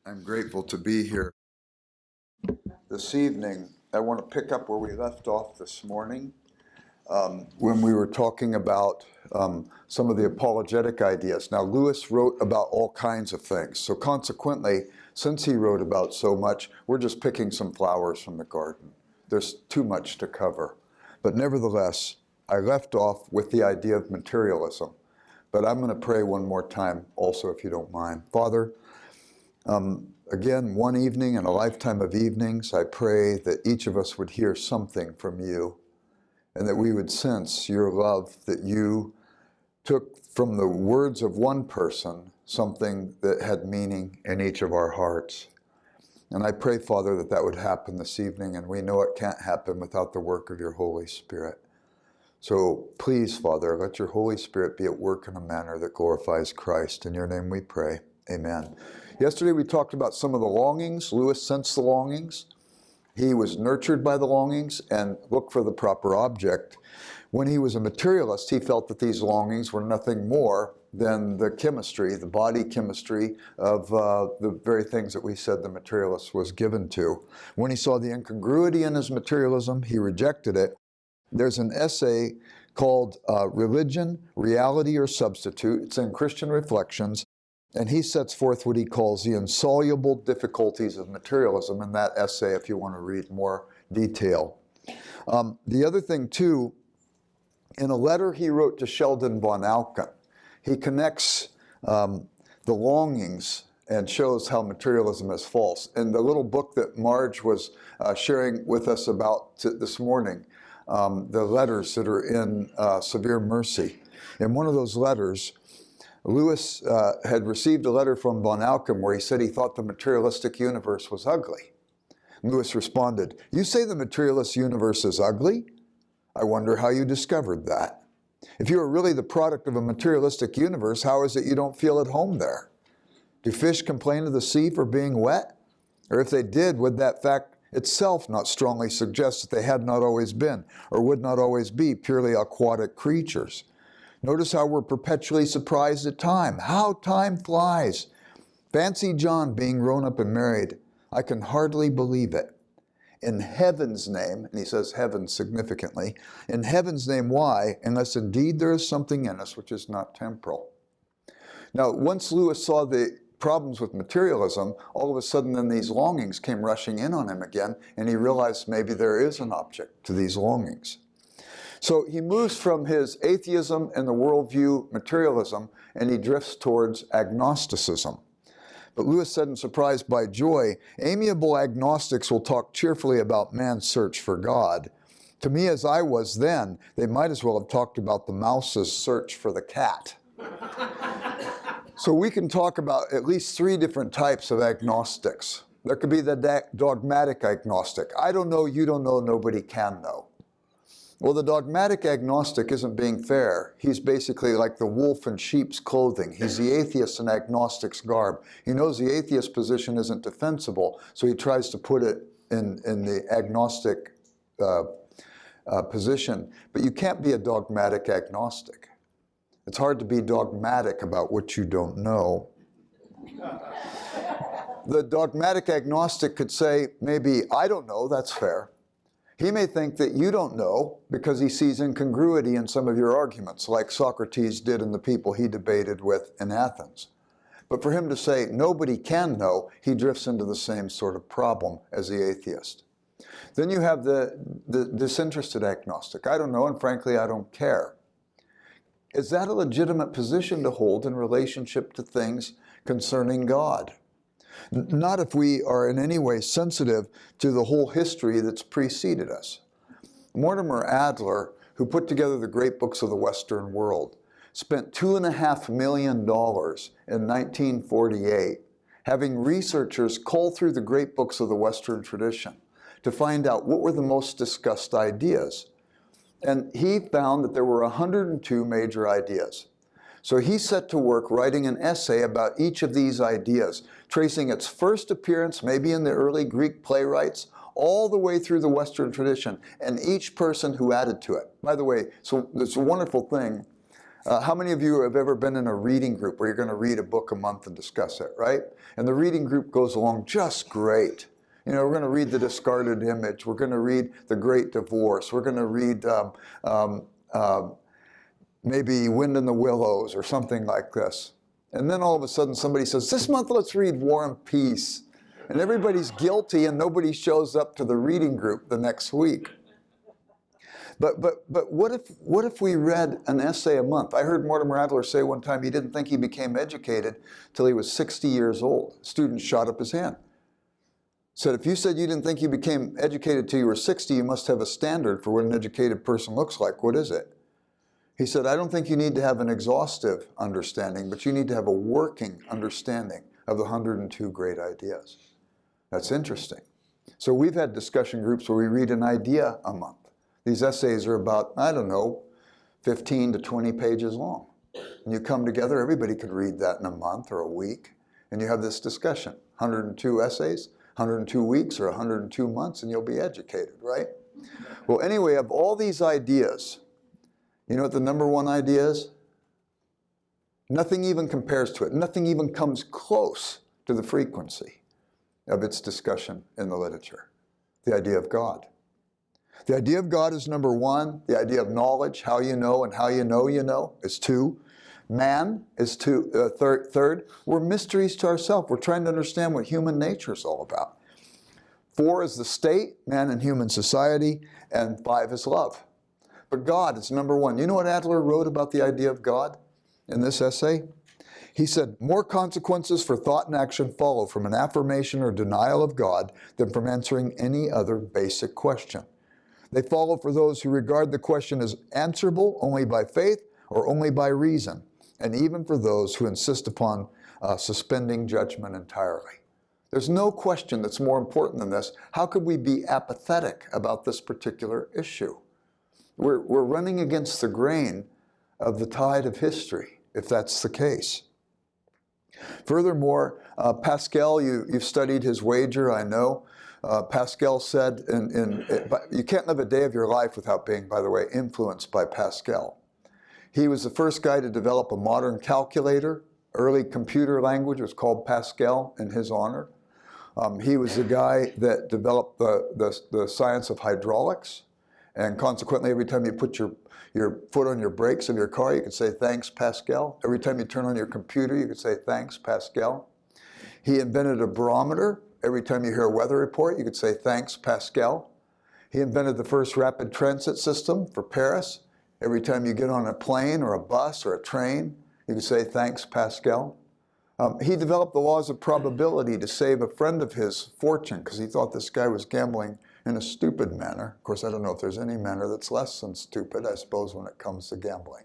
I'm grateful to be here this evening. I want to pick up where we left off this morning when we were talking about some of the apologetic ideas. Now, Lewis wrote about all kinds of things, so consequently, since he wrote about so much, we're just picking some flowers from the garden. There's too much to cover. But nevertheless, I left off with the idea of materialism. But I'm going to pray one more time also, if you don't mind. Father, again, one evening in a lifetime of evenings, I pray that each of us would hear something from you and that we would sense your love, that you took from the words of one person something that had meaning in each of our hearts. And I pray, Father, that that would happen this evening, and we know it can't happen without the work of your Holy Spirit. So please, Father, let your Holy Spirit be at work in a manner that glorifies Christ. In your name we pray. Amen. Yesterday we talked about some of the longings. Lewis sensed the longings. He was nurtured by the longings and looked for the proper object. When he was a materialist, he felt that these longings were nothing more than the chemistry, the body chemistry of the very things that we said the materialist was given to. When he saw the incongruity in his materialism, he rejected it. There's an essay called Religion, Reality, or Substitute. It's in Christian Reflections. And he sets forth what he calls the insoluble difficulties of materialism in that essay, if you want to read more detail. The other thing, too, in a letter he wrote to Sheldon von Auken, he connects the longings and shows how materialism is false. In the little book that Marge was sharing with us about this morning, the letters that are in Severe Mercy, in one of those letters, Lewis had received a letter from von Auken where he said he thought the materialistic universe was ugly. Lewis responded, "You say the materialist universe is ugly? I wonder how you discovered that. If you are really the product of a materialistic universe, how is it you don't feel at home there? Do fish complain of the sea for being wet? Or if they did, would that fact itself not strongly suggest that they had not always been, or would not always be, purely aquatic creatures? Notice how we're perpetually surprised at time. How time flies. Fancy John being grown up and married. I can hardly believe it. In heaven's name," and he says heaven significantly, "in heaven's name, why, unless indeed there is something in us which is not temporal." Now, once Lewis saw the problems with materialism, all of a sudden then these longings came rushing in on him again, and he realized maybe there is an object to these longings. So he moves from his atheism and the worldview materialism, and he drifts towards agnosticism. But Lewis said in Surprised by Joy, "Amiable agnostics will talk cheerfully about man's search for God. To me, as I was then, they might as well have talked about the mouse's search for the cat." So we can talk about at least three different types of agnostics. There could be the dogmatic agnostic. I don't know, you don't know, nobody can know. Well, the dogmatic agnostic isn't being fair. He's basically like the wolf in sheep's clothing. He's the atheist in agnostic's garb. He knows the atheist position isn't defensible, so he tries to put it in the agnostic position. But you can't be a dogmatic agnostic. It's hard to be dogmatic about what you don't know. The dogmatic agnostic could say, maybe, I don't know, that's fair. He may think that you don't know because he sees incongruity in some of your arguments, like Socrates did in the people he debated with in Athens. But for him to say nobody can know, he drifts into the same sort of problem as the atheist. Then you have the disinterested agnostic. I don't know, and frankly, I don't care. Is that a legitimate position to hold in relationship to things concerning God? Not if we are in any way sensitive to the whole history that's preceded us. Mortimer Adler, who put together the great books of the Western world, spent $2.5 million in 1948 having researchers cull through the great books of the Western tradition to find out what were the most discussed ideas. And he found that there were 102 major ideas. So he set to work writing an essay about each of these ideas, tracing its first appearance, maybe in the early Greek playwrights, all the way through the Western tradition, and each person who added to it. By the way, so it's a wonderful thing. How many of you have ever been in a reading group where you're going to read a book a month and discuss it, right? And the reading group goes along just great. You know, we're going to read The Discarded Image. We're going to read The Great Divorce. We're going to read maybe Wind in the Willows or something like this. And then all of a sudden somebody says, this month let's read War and Peace. And everybody's guilty and nobody shows up to the reading group the next week. But what if we read an essay a month? I heard Mortimer Adler say one time he didn't think he became educated till he was 60 years old. A student shot up his hand. Said, if you said you didn't think you became educated till you were 60, you must have a standard for what an educated person looks like. What is it? He said, I don't think you need to have an exhaustive understanding, but you need to have a working understanding of the 102 great ideas. That's interesting. So we've had discussion groups where we read an idea a month. These essays are about, I don't know, 15 to 20 pages long. And you come together, everybody could read that in a month or a week, and you have this discussion. 102 essays, 102 weeks or 102 months, and you'll be educated, right? Well, anyway, of all these ideas, you know what the number one idea is? Nothing even compares to it. Nothing even comes close to the frequency of its discussion in the literature. The idea of God. The idea of God is number one. The idea of knowledge, how you know and how you know, is two. Man is third. We're mysteries to ourselves. We're trying to understand what human nature is all about. 4 is the state, man and human society, and 5 is love. But God is number one. You know what Adler wrote about the idea of God in this essay? He said, more consequences for thought and action follow from an affirmation or denial of God than from answering any other basic question. They follow for those who regard the question as answerable only by faith or only by reason, and even for those who insist upon suspending judgment entirely. There's no question that's more important than this. How could we be apathetic about this particular issue? We're running against the grain of the tide of history, if that's the case. Furthermore, Pascal, you've studied his wager, I know. Pascal said, you can't live a day of your life without being, by the way, influenced by Pascal. He was the first guy to develop a modern calculator. Early computer language was called Pascal in his honor. He was the guy that developed the science of hydraulics. And consequently, every time you put your foot on your brakes of your car, you could say, thanks, Pascal. Every time you turn on your computer, you could say, thanks, Pascal. He invented a barometer. Every time you hear a weather report, you could say, thanks, Pascal. He invented the first rapid transit system for Paris. Every time you get on a plane or a bus or a train, you could say, thanks, Pascal. He developed the laws of probability to save a friend of his fortune because he thought this guy was gambling in a stupid manner. Of course, I don't know if there's any manner that's less than stupid, I suppose, when it comes to gambling.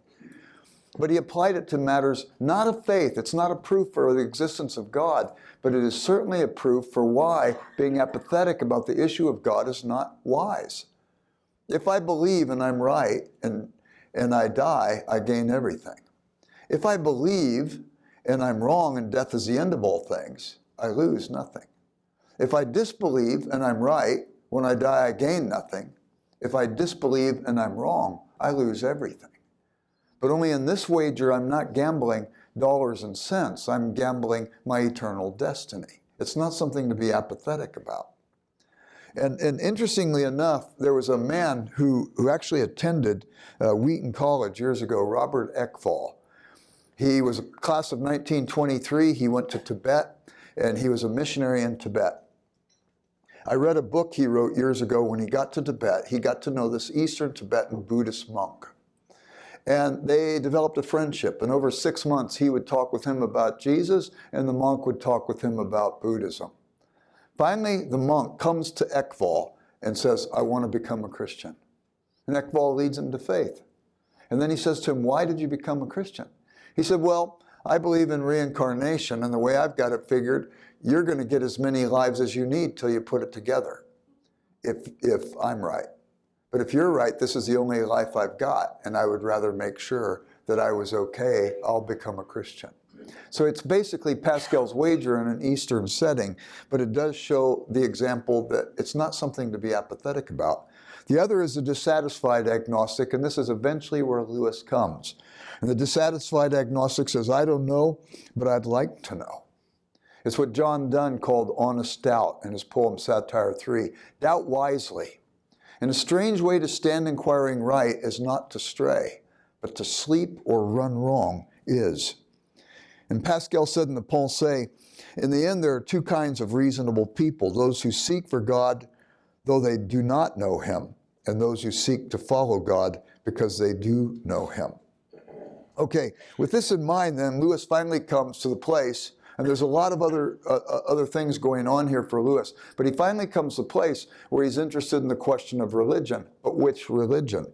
But he applied it to matters not of faith. It's not a proof for the existence of God, but it is certainly a proof for why being apathetic about the issue of God is not wise. If I believe and I'm right and I die, I gain everything. If I believe and I'm wrong and death is the end of all things, I lose nothing. If I disbelieve and I'm right, when I die I gain nothing. If I disbelieve and I'm wrong, I lose everything. But only in this wager I'm not gambling dollars and cents, I'm gambling my eternal destiny. It's not something to be apathetic about. And interestingly enough, there was a man who actually attended Wheaton College years ago, Robert Eckfall. He was a class of 1923. He went to Tibet, and he was a missionary in Tibet. I read a book he wrote years ago. When he got to Tibet, he got to know this Eastern Tibetan Buddhist monk. And they developed a friendship. And over 6 months, he would talk with him about Jesus, and the monk would talk with him about Buddhism. Finally, the monk comes to Eckfall and says, I want to become a Christian. And Eckfall leads him to faith. And then he says to him, why did you become a Christian? He said, well, I believe in reincarnation, and the way I've got it figured, you're going to get as many lives as you need till you put it together, if I'm right. But if you're right, this is the only life I've got, and I would rather make sure that I was okay, I'll become a Christian. So it's basically Pascal's wager in an Eastern setting, but it does show the example that it's not something to be apathetic about. The other is the dissatisfied agnostic, and this is eventually where Lewis comes. And the dissatisfied agnostic says, I don't know, but I'd like to know. It's what John Donne called honest doubt in his poem Satire 3. Doubt wisely. And a strange way to stand inquiring right is not to stray, but to sleep or run wrong is. And Pascal said in the Pensée, in the end there are two kinds of reasonable people, those who seek for God though they do not know him, and those who seek to follow God because they do know him. Okay, with this in mind then, Lewis finally comes to the place, and there's a lot of other things going on here for Lewis, but he finally comes to the place where he's interested in the question of religion, but which religion?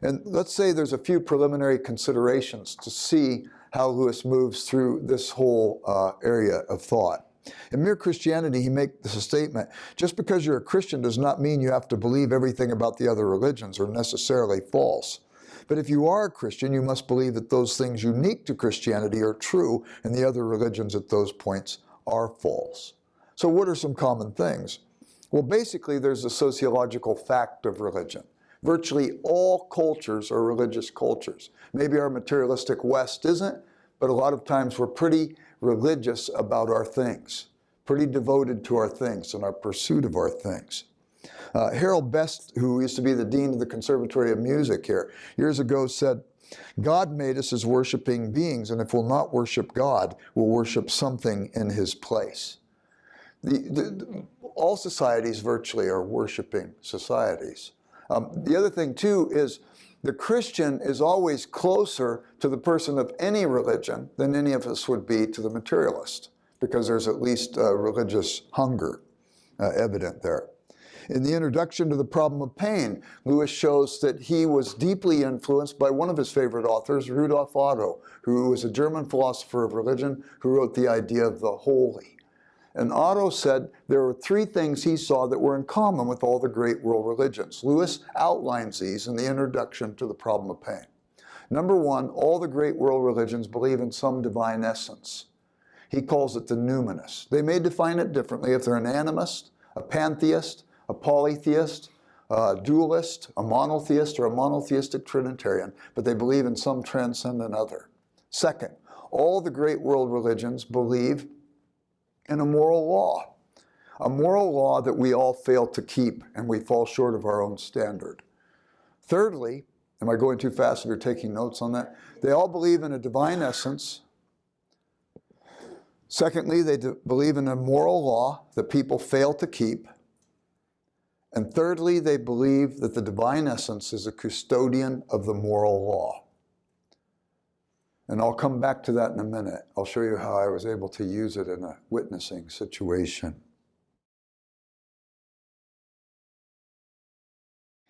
And let's say there's a few preliminary considerations to see how Lewis moves through this whole area of thought. In Mere Christianity, he makes a statement, just because you're a Christian does not mean you have to believe everything about the other religions are necessarily false. But if you are a Christian, you must believe that those things unique to Christianity are true and the other religions at those points are false. So what are some common things? Well, basically, there's a sociological fact of religion. Virtually all cultures are religious cultures. Maybe our materialistic West isn't, but a lot of times we're pretty religious about our things, pretty devoted to our things and our pursuit of our things. Harold Best, who used to be the dean of the Conservatory of Music here, years ago said, God made us as worshiping beings, and if we'll not worship God, we'll worship something in his place. All societies virtually are worshiping societies. The other thing, too, is the Christian is always closer to the person of any religion than any of us would be to the materialist, because there's at least religious hunger evident there. In the introduction to The Problem of Pain, Lewis shows that he was deeply influenced by one of his favorite authors, Rudolf Otto, who was a German philosopher of religion who wrote The Idea of the Holy. And Otto said there were three things he saw that were in common with all the great world religions. Lewis outlines these in the introduction to The Problem of Pain. Number one, all the great world religions believe in some divine essence. He calls it the numinous. They may define it differently if they're an animist, a pantheist, a polytheist, a dualist, a monotheist, or a monotheistic Trinitarian, but they believe in some transcendent other. Second, all the great world religions believe in a moral law that we all fail to keep and we fall short of our own standard. Thirdly, am I going too fast if you're taking notes on that? They all believe in a divine essence. Secondly, they believe in a moral law that people fail to keep. And thirdly, they believe that the divine essence is a custodian of the moral law. And I'll come back to that in a minute. I'll show you how I was able to use it in a witnessing situation.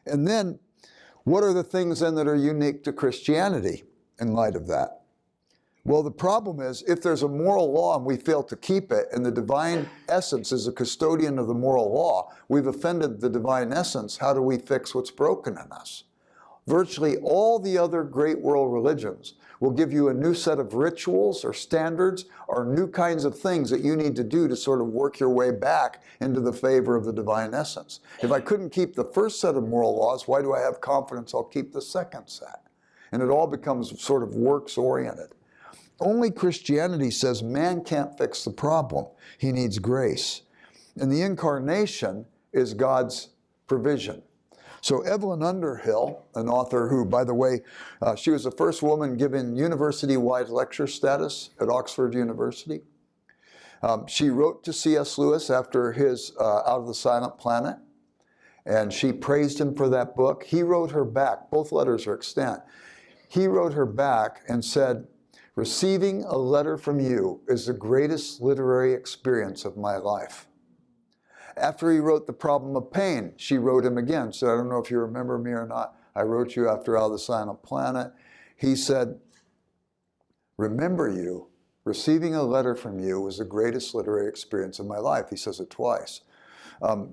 And then, what are the things then that are unique to Christianity in light of that? Well, the problem is, if there's a moral law and we fail to keep it, and the divine essence is a custodian of the moral law, we've offended the divine essence. How do we fix what's broken in us? Virtually all the other great world religions will give you a new set of rituals or standards or new kinds of things that you need to do to sort of work your way back into the favor of the divine essence. If I couldn't keep the first set of moral laws, why do I have confidence I'll keep the second set? And it all becomes sort of works-oriented. Only Christianity says man can't fix the problem. He needs grace. And the incarnation is God's provision. So Evelyn Underhill, an author who, by the way, she was the first woman given university-wide lecture status at Oxford University. She wrote to C.S. Lewis after his Out of the Silent Planet, and she praised him for that book. He wrote her back. Both letters are extant. He wrote her back and said, "Receiving a letter from you is the greatest literary experience of my life." After he wrote The Problem of Pain, she wrote him again. Said, "I don't know if you remember me or not. I wrote you after Out of the Silent Planet." He said, "Remember you, receiving a letter from you was the greatest literary experience of my life." He says it twice.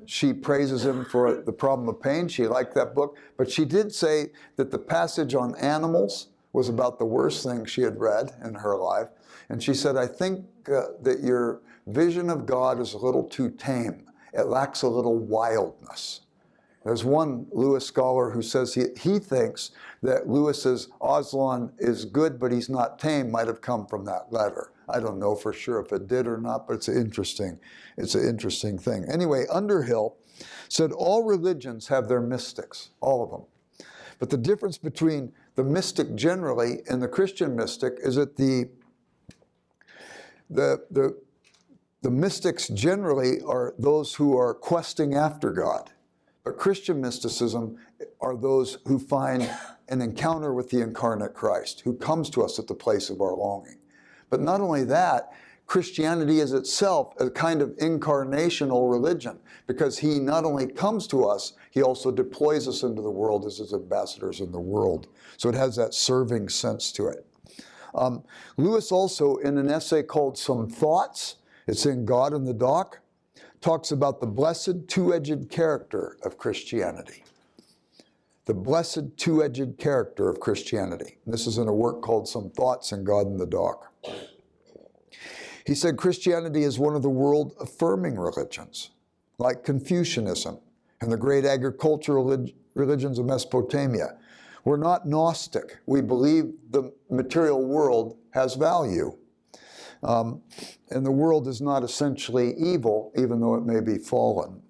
She praises him for The Problem of Pain. She liked that book, but she did say that the passage on animals was about the worst thing she had read in her life. And she said, "I think that your vision of God is a little too tame. It lacks a little wildness." There's one Lewis scholar who says he thinks that Lewis's Aslan is good, but he's not tame might have come from that letter. I don't know for sure if it did or not, but it's an interesting thing. Anyway, Underhill said all religions have their mystics, all of them. But the difference between the mystic generally and the Christian mystic is that the mystics generally are those who are questing after God. But Christian mysticism are those who find an encounter with the incarnate Christ, who comes to us at the place of our longing. But not only that, Christianity is itself a kind of incarnational religion, because he not only comes to us, he also deploys us into the world as his ambassadors in the world. So it has that serving sense to it. Lewis also, in an essay called Some Thoughts, it's in God in the Dock, talks about the blessed two-edged character of Christianity. The blessed two-edged character of Christianity. This is in a work called Some Thoughts in God in the Dock. He said Christianity is one of the world-affirming religions, like Confucianism and the great agricultural religions of Mesopotamia. We're not Gnostic. We believe the material world has value. And the world is not essentially evil, even though it may be fallen.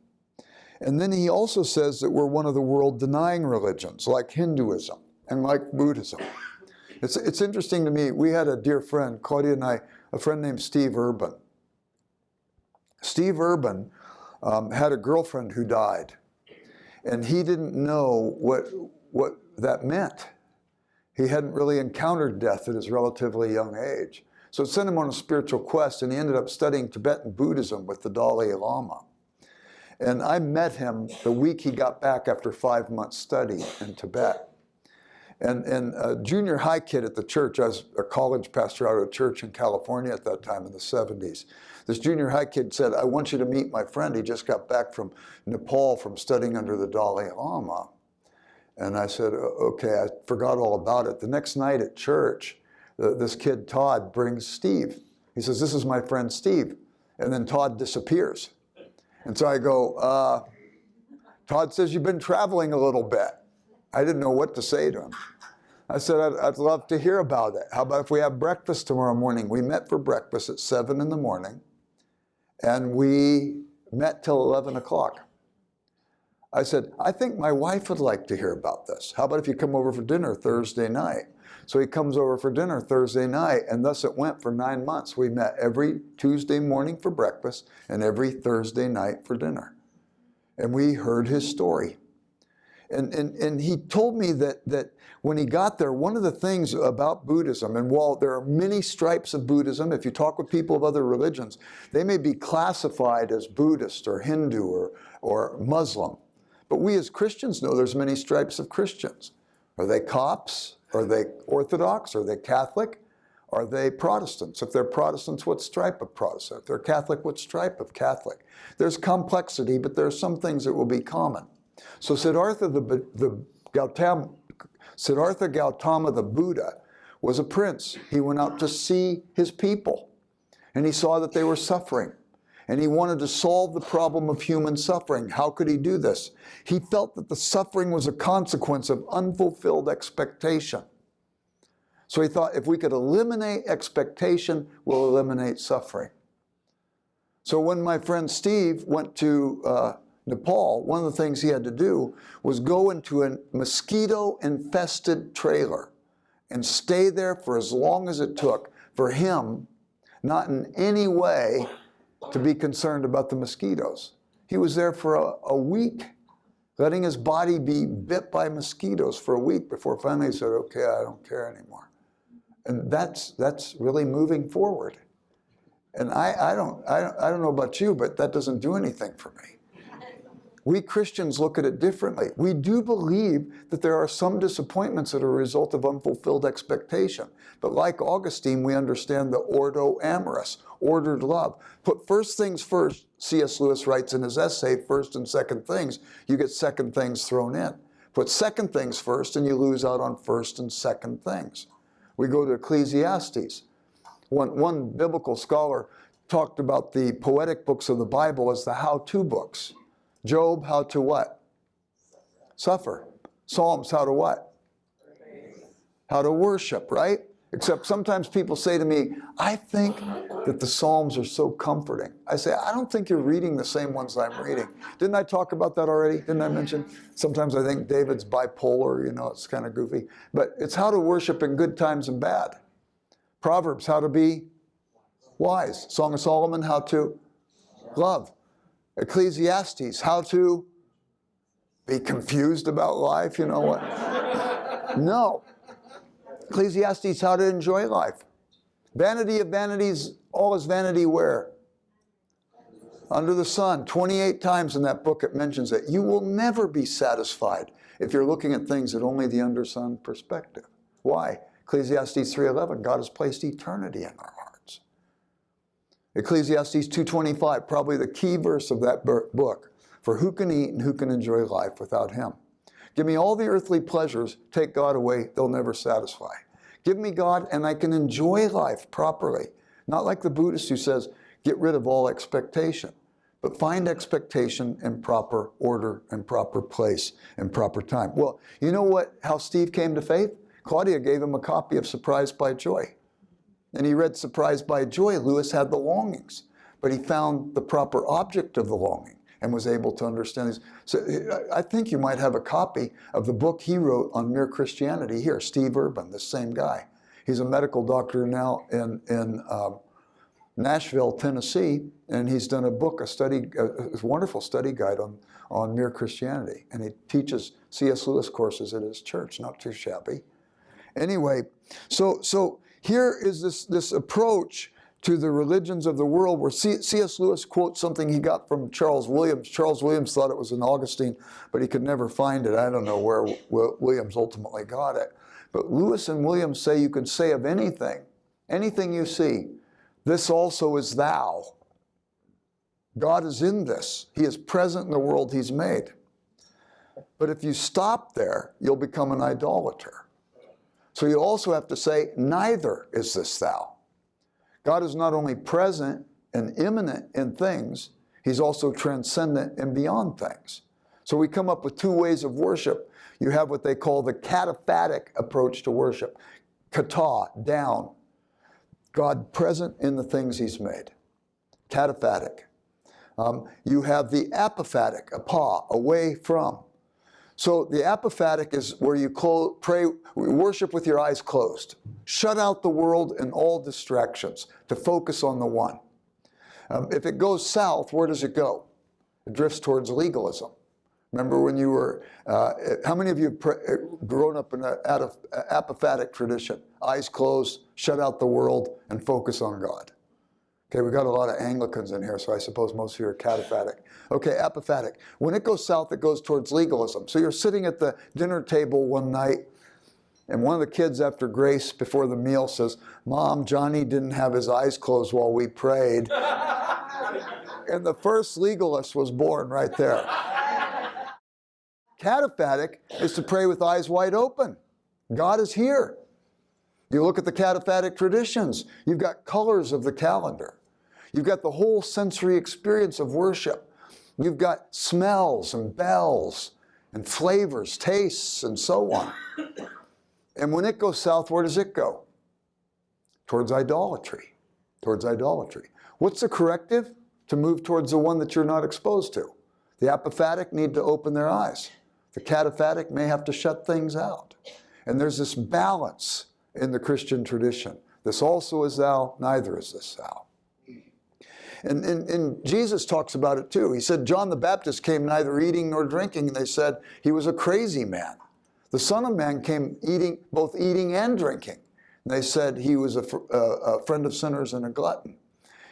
And then he also says that we're one of the world-denying religions, like Hinduism and like Buddhism. It's interesting to me. We had a dear friend, Claudia and I, a friend named Steve Urban. Steve Urban had a girlfriend who died, and he didn't know what that meant. He hadn't really encountered death at his relatively young age. So it sent him on a spiritual quest, and he ended up studying Tibetan Buddhism with the Dalai Lama. And I met him the week he got back after 5 months study in Tibet. And a junior high kid at the church, I was a college pastor out of a church in California at that time in the 70s. This junior high kid said, I want you to meet my friend. He just got back from Nepal from studying under the Dalai Lama. And I said, okay, I forgot all about it. The next night at church, this kid, Todd, brings Steve. He says, this is my friend Steve. And then Todd disappears. And so I go, Todd says, you've been traveling a little bit. I didn't know what to say to him. I said, I'd love to hear about it. How about if we have breakfast tomorrow morning? We met for breakfast at 7 in the morning, and we met till 11 o'clock. I said, I think my wife would like to hear about this. How about if you come over for dinner Thursday night? So he comes over for dinner Thursday night, and thus it went for 9 months. We met every Tuesday morning for breakfast and every Thursday night for dinner. And we heard his story. And he told me that when he got there, one of the things about Buddhism, and while there are many stripes of Buddhism, if you talk with people of other religions, they may be classified as Buddhist or Hindu or Muslim. But we as Christians know there's many stripes of Christians. Are they Copts? Are they Orthodox? Are they Catholic? Are they Protestants? If they're Protestants, what stripe of Protestant? If they're Catholic, what stripe of Catholic? There's complexity, but there are some things that will be common. So Siddhartha Gautama, the Buddha, was a prince. He went out to see his people, and he saw that they were suffering. And he wanted to solve the problem of human suffering. How could he do this? He felt that the suffering was a consequence of unfulfilled expectation. So he thought, if we could eliminate expectation, we'll eliminate suffering. So when my friend Steve went to Nepal, one of the things he had to do was go into a mosquito-infested trailer and stay there for as long as it took for him, not in any way to be concerned about the mosquitoes. He was there for a week, letting his body be bit by mosquitoes for a week before finally he said, okay, I don't care anymore. And that's really moving forward. And I don't know about you, but that doesn't do anything for me. We Christians look at it differently. We do believe that there are some disappointments that are a result of unfulfilled expectation. But like Augustine, we understand the ordo amoris, ordered love. Put first things first, C.S. Lewis writes in his essay, first and second things, you get second things thrown in. Put second things first and you lose out on first and second things. We go to Ecclesiastes. One biblical scholar talked about the poetic books of the Bible as the how-to books. Job, how to what? Suffer. Psalms, how to what? How to worship, right? Except sometimes people say to me, I think that the Psalms are so comforting. I say, I don't think you're reading the same ones I'm reading. Didn't I talk about that already? Didn't I mention? Sometimes I think David's bipolar, you know, it's kind of goofy. But it's how to worship in good times and bad. Proverbs, how to be wise. Song of Solomon, how to love. Ecclesiastes, how to be confused about life, you know what? No. Ecclesiastes, how to enjoy life. Vanity of vanities, all is vanity where? Under the sun. 28 times in that book it mentions it. You will never be satisfied if you're looking at things at only the under-sun perspective. Why? Ecclesiastes 3:11, God has placed eternity in our hearts. Ecclesiastes 2:25, probably the key verse of that book. For who can eat and who can enjoy life without him? Give me all the earthly pleasures, take God away, they'll never satisfy. Give me God and I can enjoy life properly. Not like the Buddhist who says, get rid of all expectation. But find expectation in proper order and proper place and proper time. Well, you know how Steve came to faith? Claudia gave him a copy of Surprised by Joy. And he read Surprised by Joy. Lewis had the longings, but he found the proper object of the longing and was able to understand these. So I think you might have a copy of the book he wrote on mere Christianity here, Steve Urban, the same guy. He's a medical doctor now in Nashville, Tennessee, and he's done a book, a wonderful study guide on mere Christianity. And he teaches C.S. Lewis courses at his church, not too shabby. Anyway, so here is this approach to the religions of the world, where C.S. Lewis quotes something he got from Charles Williams. Charles Williams thought it was in Augustine, but he could never find it. I don't know where Williams ultimately got it. But Lewis and Williams say you can say of anything you see, this also is thou. God is in this. He is present in the world he's made. But if you stop there, you'll become an idolater. So you also have to say, neither is this thou. God is not only present and immanent in things, he's also transcendent and beyond things. So we come up with two ways of worship. You have what they call the cataphatic approach to worship. Kata, down. God present in the things he's made. Cataphatic. You have the apophatic, apa, away from. So the apophatic is where you worship with your eyes closed. Shut out the world and all distractions to focus on the one. If it goes south, where does it go? It drifts towards legalism. Remember when you were, how many of you have grown up in an apophatic tradition? Eyes closed, shut out the world, and focus on God. Okay, we got a lot of Anglicans in here, so I suppose most of you are cataphatic. Okay, apophatic. When it goes south, it goes towards legalism. So you're sitting at the dinner table one night, and one of the kids after grace before the meal says, Mom, Johnny didn't have his eyes closed while we prayed. And the first legalist was born right there. Cataphatic is to pray with eyes wide open. God is here. You look at the cataphatic traditions, you've got colors of the calendar. You've got the whole sensory experience of worship. You've got smells and bells and flavors, tastes, and so on. And when it goes south, where does it go? Towards idolatry. Towards idolatry. What's the corrective? To move towards the one that you're not exposed to. The apophatic need to open their eyes. The cataphatic may have to shut things out. And there's this balance in the Christian tradition. This also is thou, neither is this thou. And Jesus talks about it too. He said John the Baptist came neither eating nor drinking, and they said he was a crazy man. The Son of Man came both eating and drinking. And they said he was a friend of sinners and a glutton.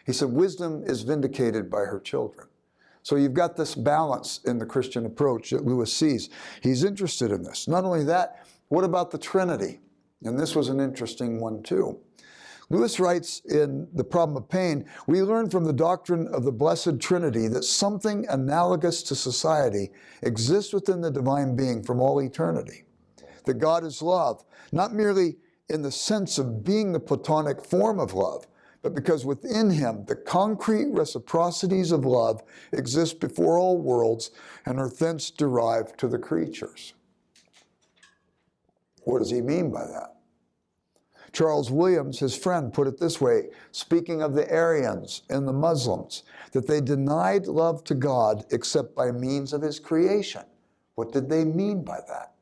He said wisdom is vindicated by her children. So you've got this balance in the Christian approach that Lewis sees. He's interested in this. Not only that, what about the Trinity? And this was an interesting one too. Lewis writes in The Problem of Pain, we learn from the doctrine of the Blessed Trinity that something analogous to society exists within the divine being from all eternity. That God is love, not merely in the sense of being the Platonic form of love, but because within him the concrete reciprocities of love exist before all worlds and are thence derived to the creatures. What does he mean by that? Charles Williams, his friend, put it this way, speaking of the Aryans and the Muslims, that they denied love to God except by means of his creation. What did they mean by that?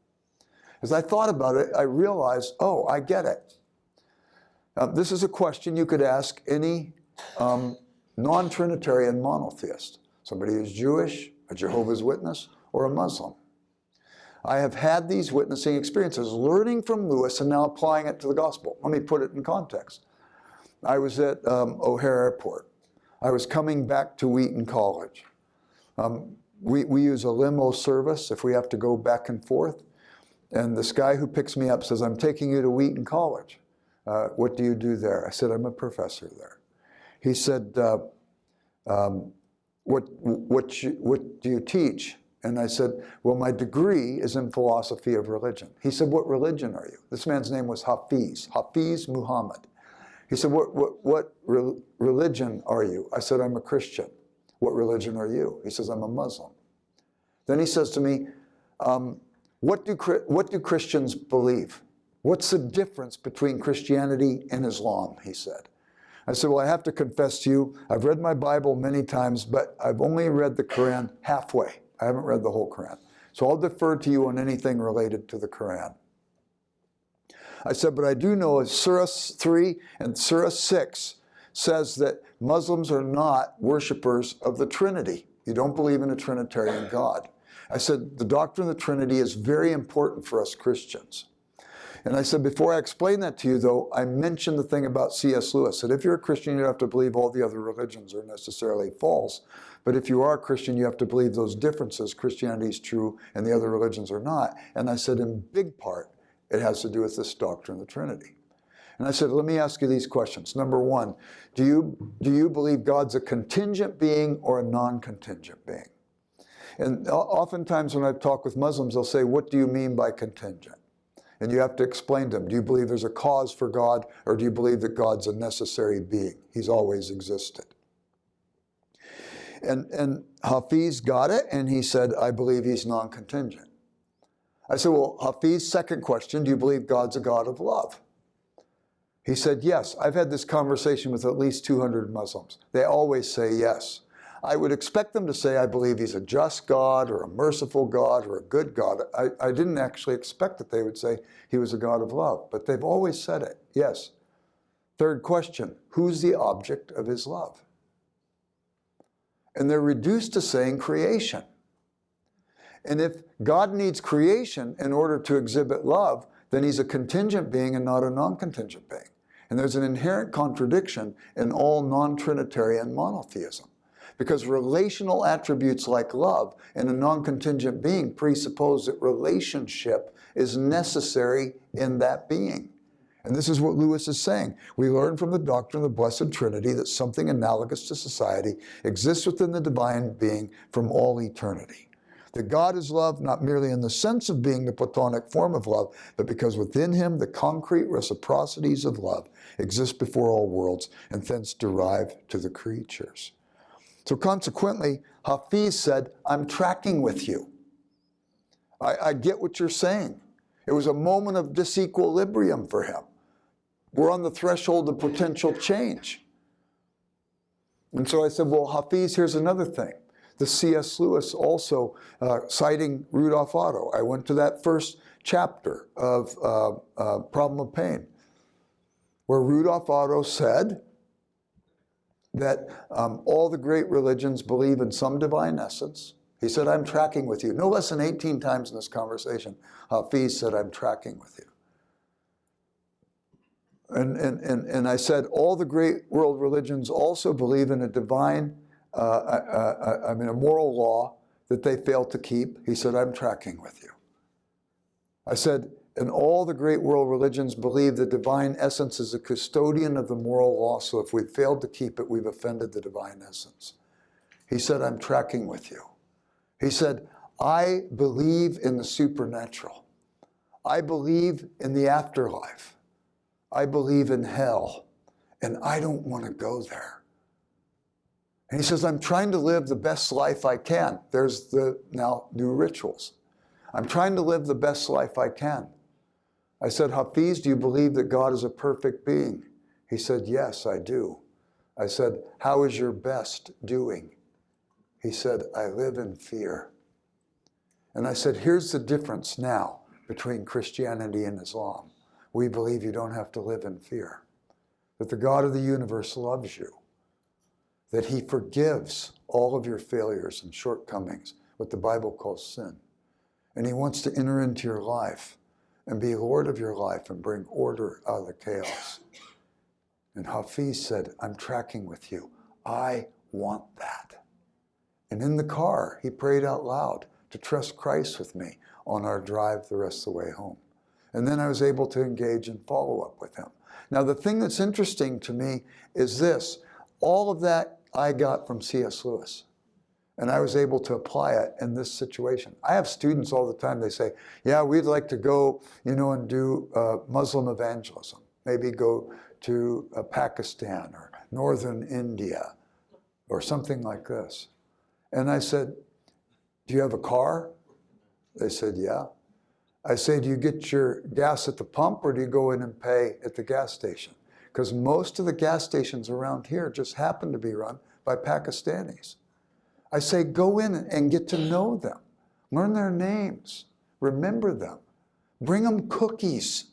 As I thought about it, I realized, oh, I get it. This is a question you could ask any non-Trinitarian monotheist, somebody who's Jewish, a Jehovah's Witness, or a Muslim. I have had these witnessing experiences, learning from Lewis and now applying it to the gospel. Let me put it in context. I was at O'Hare Airport. I was coming back to Wheaton College. We use a limo service if we have to go back and forth. And this guy who picks me up says, I'm taking you to Wheaton College. What do you do there? I said, I'm a professor there. He said, what do you teach? And I said, well, my degree is in philosophy of religion. He said, what religion are you? This man's name was Hafiz Muhammad. He said, what religion are you? I said, I'm a Christian. What religion are you? He says, I'm a Muslim. Then he says to me, what do Christians believe? What's the difference between Christianity and Islam, he said. I said, well, I have to confess to you, I've read my Bible many times, but I've only read the Quran halfway. I haven't read the whole Quran. So I'll defer to you on anything related to the Quran. I said, but I do know Surah 3 and Surah 6 says that Muslims are not worshipers of the Trinity. You don't believe in a Trinitarian God. I said, the doctrine of the Trinity is very important for us Christians. And I said, before I explain that to you, though, I mentioned the thing about C.S. Lewis, that if you're a Christian, you have to believe all the other religions are necessarily false. But if you are a Christian, you have to believe those differences. Christianity is true and the other religions are not. And I said, in big part, it has to do with this doctrine of the Trinity. And I said, let me ask you these questions. Number one, do you believe God's a contingent being or a non-contingent being? And oftentimes when I've talked with Muslims, they'll say, what do you mean by contingent? And you have to explain to them, do you believe there's a cause for God, or do you believe that God's a necessary being? He's always existed. And Hafiz got it, and he said, I believe he's non-contingent. I said, well, Hafiz, second question, do you believe God's a God of love? He said, yes. I've had this conversation with at least 200 Muslims. They always say yes. I would expect them to say, I believe he's a just God or a merciful God or a good God. I didn't actually expect that they would say he was a God of love, but they've always said it, yes. Third question, who's the object of his love? And they're reduced to saying creation. And if God needs creation in order to exhibit love, then he's a contingent being and not a non-contingent being. And there's an inherent contradiction in all non-Trinitarian monotheism. Because relational attributes like love in a non-contingent being presuppose that relationship is necessary in that being. And this is what Lewis is saying. We learn from the doctrine of the Blessed Trinity that something analogous to society exists within the divine being from all eternity. That God is love, not merely in the sense of being the Platonic form of love, but because within him the concrete reciprocities of love exist before all worlds and thence derive to the creatures. So consequently, Hafiz said, I'm tracking with you. I get what you're saying. It was a moment of disequilibrium for him. We're on the threshold of potential change. And so I said, well, Hafiz, here's another thing. The C.S. Lewis also, citing Rudolf Otto, I went to that first chapter of Problem of Pain, where Rudolf Otto said that all the great religions believe in some divine essence. He said, I'm tracking with you. No less than 18 times in this conversation, Hafiz said, I'm tracking with you. And I said, all the great world religions also believe in a divine, a moral law that they fail to keep. He said, I'm tracking with you. I said, and all the great world religions believe the divine essence is a custodian of the moral law, so if we've failed to keep it, we've offended the divine essence. He said, I'm tracking with you. He said, I believe in the supernatural. I believe in the afterlife. I believe in hell. and I don't want to go there. And he says, I'm trying to live the best life I can. There's the now new rituals. I'm trying to live the best life I can. I said, Hafiz, do you believe that God is a perfect being? He said, yes, I do. I said, how is your best doing? He said, I live in fear. And I said, here's the difference now between Christianity and Islam. We believe you don't have to live in fear, that the God of the universe loves you, that he forgives all of your failures and shortcomings, what the Bible calls sin. And he wants to enter into your life and be Lord of your life and bring order out of the chaos. And Hafiz said, I'm tracking with you. I want that. And in the car, he prayed out loud to trust Christ with me on our drive the rest of the way home. And then I was able to engage and follow up with him. Now, the thing that's interesting to me is this. All of that I got from C.S. Lewis. And I was able to apply it in this situation. I have students all the time, they say, yeah, we'd like to go, and do Muslim evangelism. Maybe go to Pakistan or northern India or something like this. And I said, do you have a car? They said, yeah. I say, do you get your gas at the pump or do you go in and pay at the gas station? Because most of the gas stations around here just happen to be run by Pakistanis. I say, go in and get to know them. Learn their names. Remember them. Bring them cookies.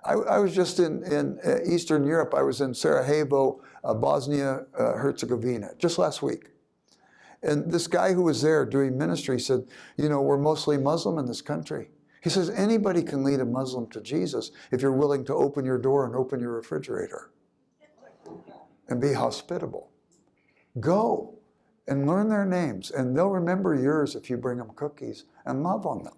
I was just in Eastern Europe. I was in Sarajevo, Bosnia, Herzegovina, just last week. And this guy who was there doing ministry said, we're mostly Muslim in this country. He says, anybody can lead a Muslim to Jesus if you're willing to open your door and open your refrigerator and be hospitable. Go and learn their names, and they'll remember yours if you bring them cookies and love on them.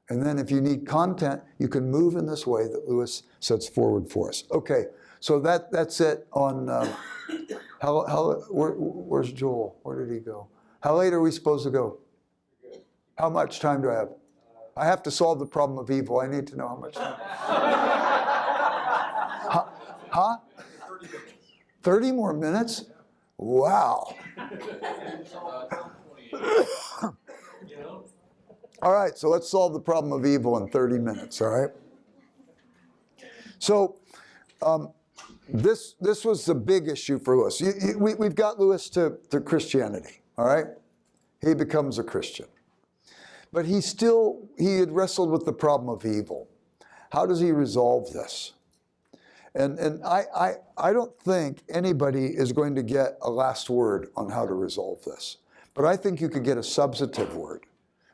And then if you need content, you can move in this way that Lewis sets forward for us. Okay, so that's it on, where's Joel? Where did he go? How late are we supposed to go? How much time do I have? I have to solve the problem of evil. I need to know how much time. Huh? 30 more minutes? Wow. All right, so let's solve the problem of evil in 30 minutes, all right? So this was the big issue for Lewis. We've got Lewis to Christianity, all right? He becomes a Christian. But he had wrestled with the problem of evil. How does he resolve this? And I don't think anybody is going to get a last word on how to resolve this. But I think you could get a substantive word.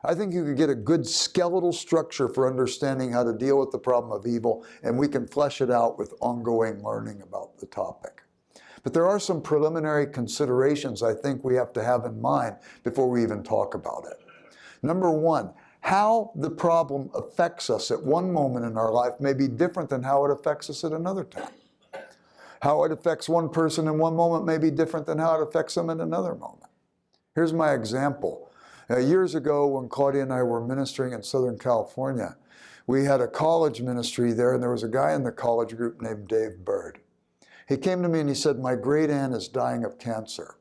I think you could get a good skeletal structure for understanding how to deal with the problem of evil, and we can flesh it out with ongoing learning about the topic. But there are some preliminary considerations I think we have to have in mind before we even talk about it. Number one, how the problem affects us at one moment in our life may be different than how it affects us at another time. How it affects one person in one moment may be different than how it affects them in another moment. Here's my example. Years ago, when Claudia and I were ministering in Southern California, we had a college ministry there, and there was a guy in the college group named Dave Bird. He came to me and he said, my great aunt is dying of cancer.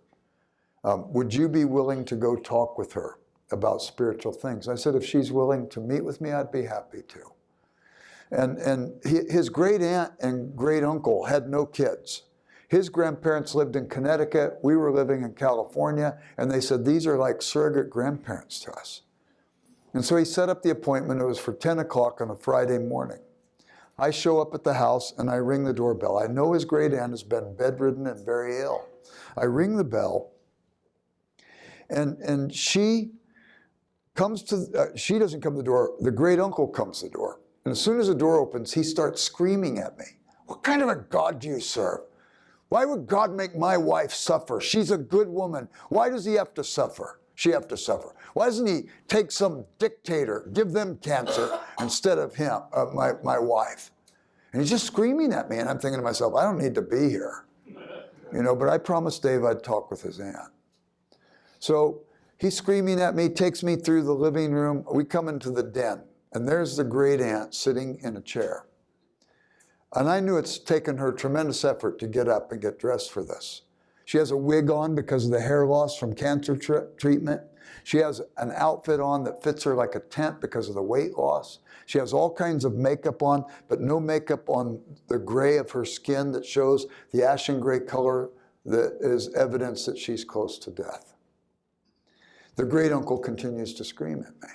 Would you be willing to go talk with her about spiritual things? I said, if she's willing to meet with me, I'd be happy to. And his great aunt and great uncle had no kids. His grandparents lived in Connecticut. We were living in California. And they said, these are like surrogate grandparents to us. And so he set up the appointment. It was for 10 o'clock on a Friday morning. I show up at the house and I ring the doorbell. I know his great aunt has been bedridden and very ill. I ring the bell, and she comes to, she doesn't come to the door, the great uncle comes to the door. And as soon as the door opens, he starts screaming at me. What kind of a God do you serve? Why would God make my wife suffer? She's a good woman. Why does he have to suffer? She have to suffer. Why doesn't he take some dictator, give them cancer instead of him, my wife? And he's just screaming at me, and I'm thinking to myself, I don't need to be here. But I promised Dave I'd talk with his aunt. So he's screaming at me, takes me through the living room. We come into the den, and there's the great aunt sitting in a chair. And I knew it's taken her tremendous effort to get up and get dressed for this. She has a wig on because of the hair loss from cancer treatment. She has an outfit on that fits her like a tent because of the weight loss. She has all kinds of makeup on, but no makeup on the gray of her skin that shows the ashen gray color that is evidence that she's close to death. The great uncle continues to scream at me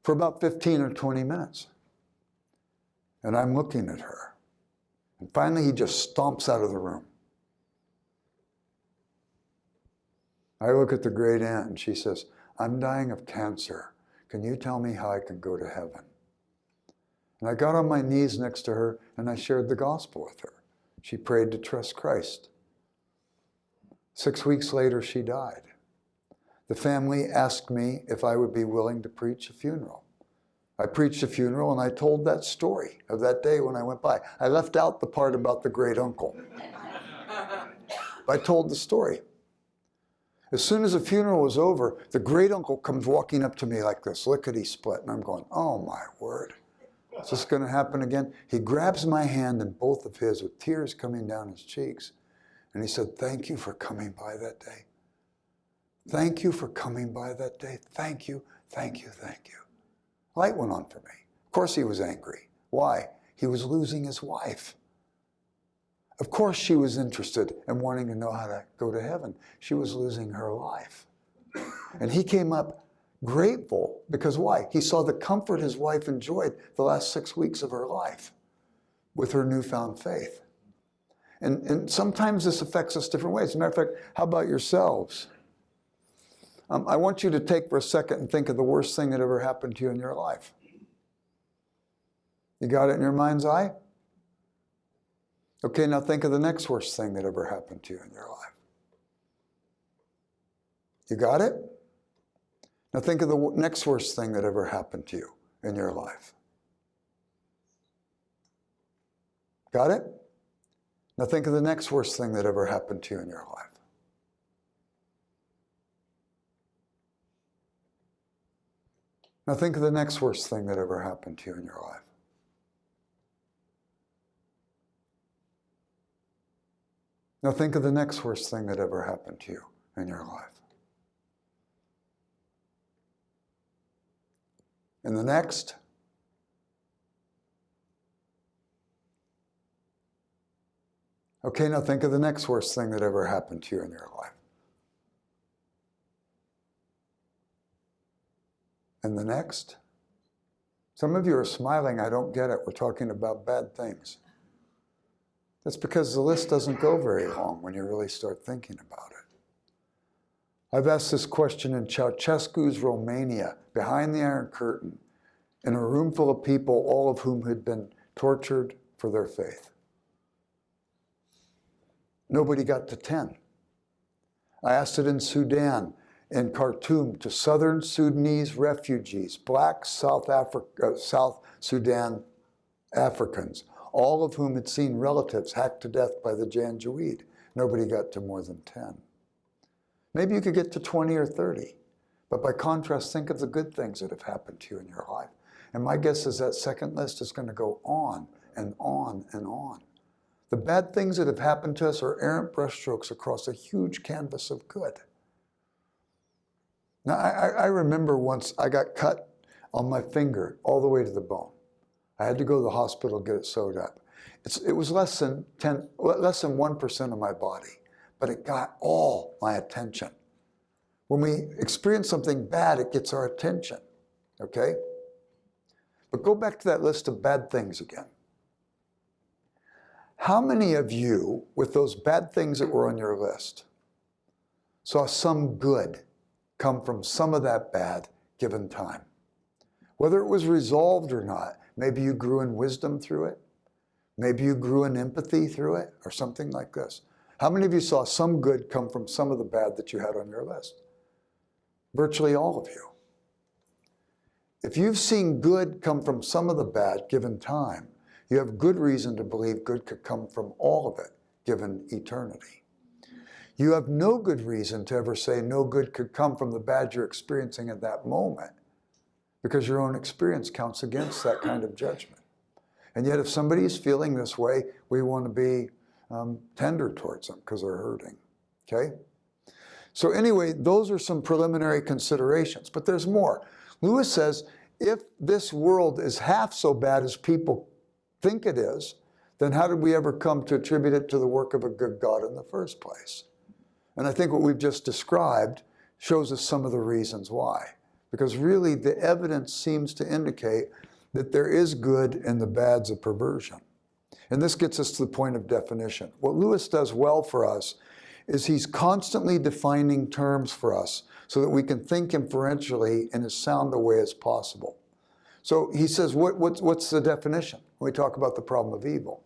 for about 15 or 20 minutes. And I'm looking at her. And finally, he just stomps out of the room. I look at the great aunt and she says, I'm dying of cancer. Can you tell me how I can go to heaven? And I got on my knees next to her and I shared the gospel with her. She prayed to trust Christ. 6 weeks later, she died. The family asked me if I would be willing to preach a funeral. I preached a funeral and I told that story of that day when I went by. I left out the part about the great uncle. I told the story. As soon as the funeral was over, the great uncle comes walking up to me like this, lickety-split, and I'm going, oh my word, is this going to happen again? He grabs my hand in both of his with tears coming down his cheeks, and he said, thank you for coming by that day. Thank you for coming by that day. Thank you, thank you, thank you. Light went on for me. Of course he was angry. Why? He was losing his wife. Of course she was interested in wanting to know how to go to heaven. She was losing her life. And he came up grateful because why? He saw the comfort his wife enjoyed the last 6 weeks of her life with her newfound faith. And sometimes this affects us different ways. As a matter of fact, how about yourselves? I want you to take for a second and think of the worst thing that ever happened to you in your life. You got it in your mind's eye? Okay, now think of the next worst thing that ever happened to you in your life. You got it? Now think of the next worst thing that ever happened to you in your life. Got it? Now think of the next worst thing that ever happened to you in your life. Now think of the next worst thing that ever happened to you in your life. Now think of the next worst thing that ever happened to you in your life. And the next. Okay, now think of the next worst thing that ever happened to you in your life. And the next. Some of you are smiling, I don't get it. We're talking about bad things. That's because the list doesn't go very long when you really start thinking about it. I've asked this question in Ceausescu's Romania, behind the Iron Curtain, in a room full of people, all of whom had been tortured for their faith. Nobody got to 10. I asked it in Sudan, in Khartoum, to southern Sudanese refugees, black South Sudan Africans, all of whom had seen relatives hacked to death by the Janjaweed. Nobody got to more than 10. Maybe you could get to 20 or 30. But by contrast, think of the good things that have happened to you in your life. And my guess is that second list is going to go on and on and on. The bad things that have happened to us are errant brushstrokes across a huge canvas of good. Now, I remember once I got cut on my finger all the way to the bone. I had to go to the hospital to get it sewed up. It was less than 1% of my body, but it got all my attention. When we experience something bad, it gets our attention, okay? But go back to that list of bad things again. How many of you, with those bad things that were on your list, saw some good come from some of that bad given time? Whether it was resolved or not, maybe you grew in wisdom through it. Maybe you grew in empathy through it, or something like this. How many of you saw some good come from some of the bad that you had on your list? Virtually all of you. If you've seen good come from some of the bad given time, you have good reason to believe good could come from all of it given eternity. You have no good reason to ever say no good could come from the bad you're experiencing at that moment, because your own experience counts against that kind of judgment. And yet if somebody is feeling this way, we want to be tender towards them because they're hurting. Okay? So anyway, those are some preliminary considerations, but there's more. Lewis says, if this world is half so bad as people think it is, then how did we ever come to attribute it to the work of a good God in the first place? And I think what we've just described shows us some of the reasons why. Because really the evidence seems to indicate that there is good in the bads of perversion. And this gets us to the point of definition. What Lewis does well for us is he's constantly defining terms for us so that we can think inferentially in as sound a way as possible. So he says, what's the definition when we talk about the problem of evil?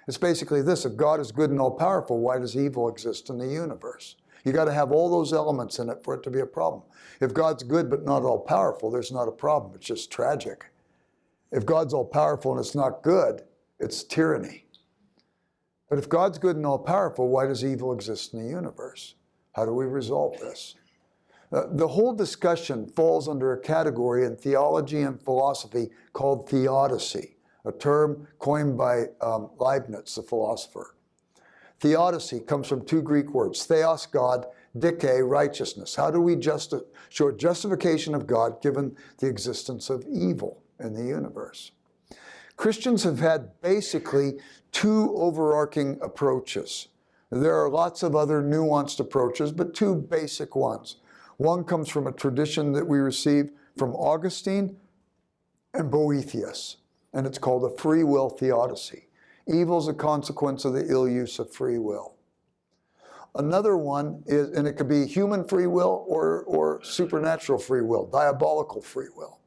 It's basically this: if God is good and all-powerful, why does evil exist in the universe? You got to have all those elements in it for it to be a problem. If God's good but not all-powerful, there's not a problem. It's just tragic. If God's all-powerful and it's not good, it's tyranny. But if God's good and all-powerful, why does evil exist in the universe? How do we resolve this? The whole discussion falls under a category in theology and philosophy called theodicy, a term coined by Leibniz, the philosopher. Theodicy comes from two Greek words: theos, God; dike, righteousness. How do we show justification of God given the existence of evil in the universe? Christians have had basically two overarching approaches. There are lots of other nuanced approaches, but two basic ones. One comes from a tradition that we receive from Augustine and Boethius, and it's called a free will theodicy. Evil is a consequence of the ill use of free will. Another one is, and it could be human free will or supernatural free will, diabolical free will.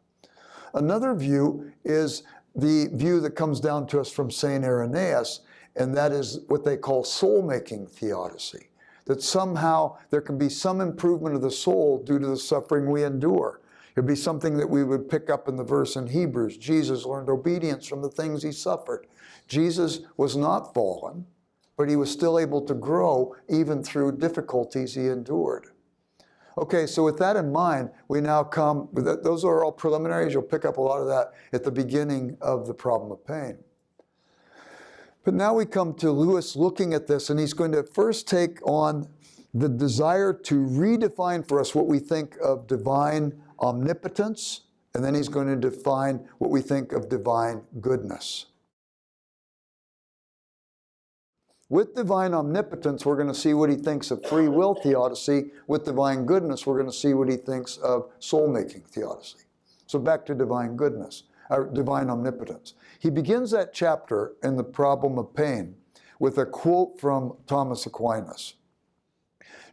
Another view is the view that comes down to us from St. Irenaeus, and that is what they call soul-making theodicy. That somehow there can be some improvement of the soul due to the suffering we endure. It'd be something that we would pick up in the verse in Hebrews: Jesus learned obedience from the things he suffered. Jesus was not fallen, but he was still able to grow even through difficulties he endured. Okay, so with that in mind, we now come, those are all preliminaries. You'll pick up a lot of that at the beginning of the problem of pain. But now we come to Lewis looking at this, and he's going to first take on the desire to redefine for us what we think of divine omnipotence, and then he's going to define what we think of divine goodness. With divine omnipotence, we're going to see what he thinks of free will theodicy. With divine goodness, we're going to see what he thinks of soul-making theodicy. So back to divine goodness, or divine omnipotence. He begins that chapter in the problem of pain with a quote from Thomas Aquinas.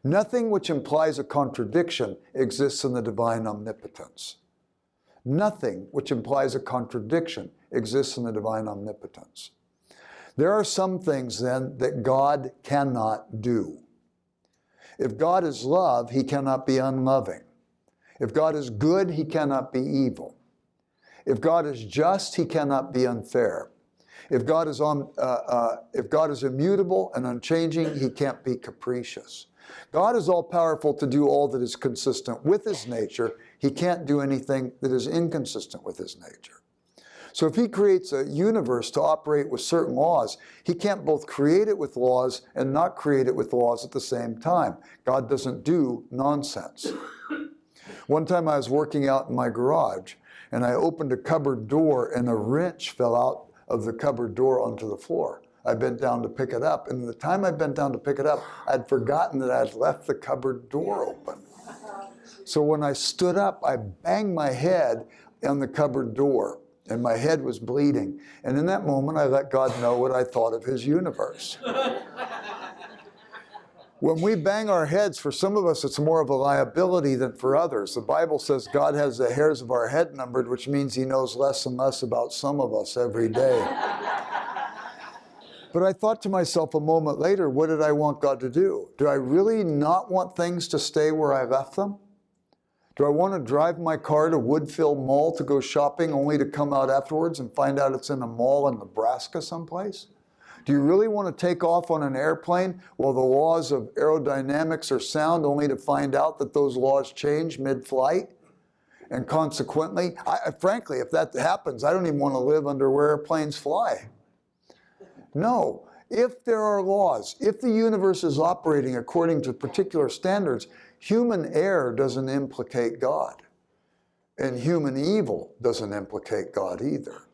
Nothing which implies a contradiction exists in the divine omnipotence. Nothing which implies a contradiction exists in the divine omnipotence. There are some things then that God cannot do. If God is love, he cannot be unloving. If God is good, he cannot be evil. If God is just, he cannot be unfair. If God is immutable and unchanging, he can't be capricious. God is all-powerful to do all that is consistent with his nature. He can't do anything that is inconsistent with his nature. So if he creates a universe to operate with certain laws, he can't both create it with laws and not create it with laws at the same time. God doesn't do nonsense. One time I was working out in my garage, and I opened a cupboard door, and a wrench fell out of the cupboard door onto the floor. I bent down to pick it up, and the time I bent down to pick it up, I'd forgotten that I'd left the cupboard door open. So when I stood up, I banged my head on the cupboard door, and my head was bleeding. And in that moment, I let God know what I thought of his universe. When we bang our heads, for some of us, it's more of a liability than for others. The Bible says God has the hairs of our head numbered, which means he knows less and less about some of us every day. But I thought to myself a moment later, what did I want God to do? Do I really not want things to stay where I left them? Do I want to drive my car to Woodfield Mall to go shopping only to come out afterwards and find out it's in a mall in Nebraska someplace? Do you really want to take off on an airplane while the laws of aerodynamics are sound only to find out that those laws change mid-flight? And consequently, frankly, if that happens, I don't even want to live under where airplanes fly. No. If there are laws, if the universe is operating according to particular standards, human error doesn't implicate God. And human evil doesn't implicate God either.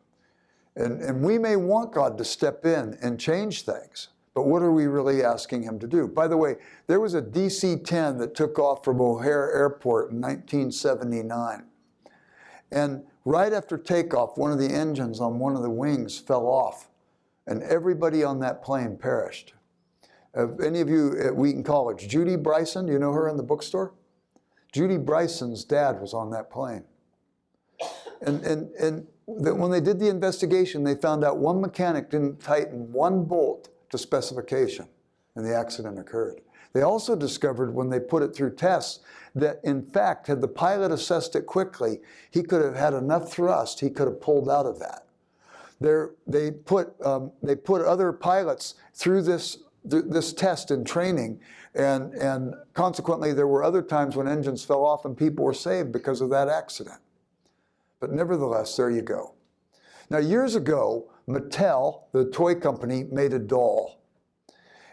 And we may want God to step in and change things, but what are we really asking him to do? By the way, there was a DC-10 that took off from O'Hare Airport in 1979. And right after takeoff, one of the engines on one of the wings fell off, and everybody on that plane perished. Any of you at Wheaton College, Judy Bryson, do you know her in the bookstore? Judy Bryson's dad was on that plane. And when they did the investigation, they found out one mechanic didn't tighten one bolt to specification, and the accident occurred. They also discovered when they put it through tests that, in fact, had the pilot assessed it quickly, he could have had enough thrust, he could have pulled out of that. They put other pilots through this test and training, and consequently there were other times when engines fell off and people were saved because of that accident. But nevertheless, there you go. Now, years ago, Mattel, the toy company, made a doll.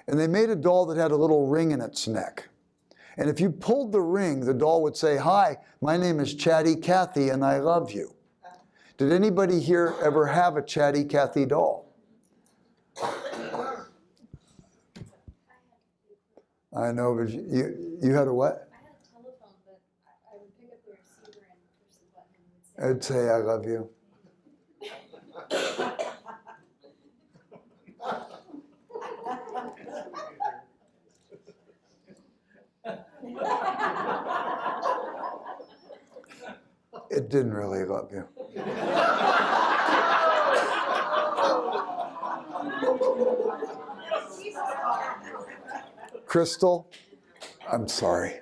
And they made a doll that had a little ring in its neck. And if you pulled the ring, the doll would say, "Hi, my name is Chatty Cathy and I love you." Did anybody here ever have a Chatty Cathy doll? I know, but you had a what? I had a telephone, but I would pick up the receiver and push the button and I'd say, "I love you." It didn't really love you. Crystal, I'm sorry.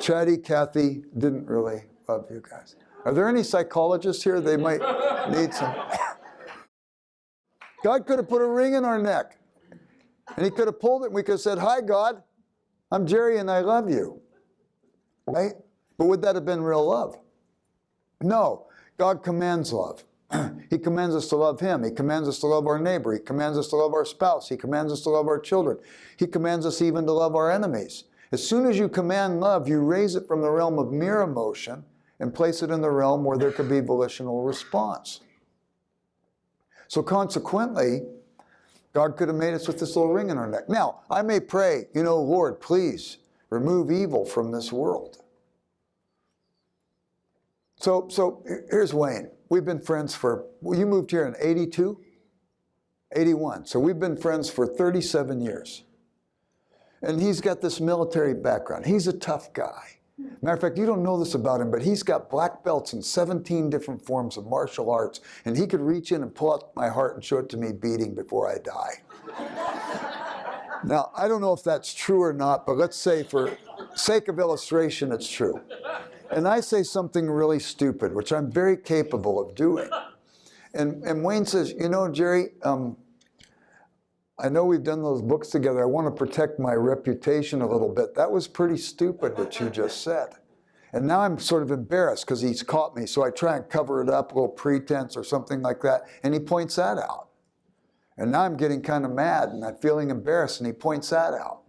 Chatty Cathy didn't really love you guys. Are there any psychologists here? They might need some. God could have put a ring in our neck. And he could have pulled it and we could have said, "Hi, God, I'm Jerry and I love you." Right? But would that have been real love? No. God commands love. He commands us to love him. He commands us to love our neighbor. He commands us to love our spouse. He commands us to love our children. He commands us even to love our enemies. As soon as you command love, you raise it from the realm of mere emotion and place it in the realm where there could be volitional response. So consequently, God could have made us with this little ring in our neck. Now, I may pray, "Lord, please remove evil from this world." So here's Wayne. We've been friends you moved here in 82? 81. So we've been friends for 37 years. And he's got this military background. He's a tough guy. Matter of fact, you don't know this about him, but he's got black belts in 17 different forms of martial arts, and he could reach in and pull out my heart and show it to me beating before I die. Now, I don't know if that's true or not, but let's say for sake of illustration, it's true. And I say something really stupid, which I'm very capable of doing. And Wayne says, "Jerry, I know we've done those books together. I want to protect my reputation a little bit. That was pretty stupid what you just said." And now I'm sort of embarrassed because he's caught me. So I try and cover it up, a little pretense or something like that. And he points that out. And now I'm getting kind of mad and I'm feeling embarrassed and he points that out.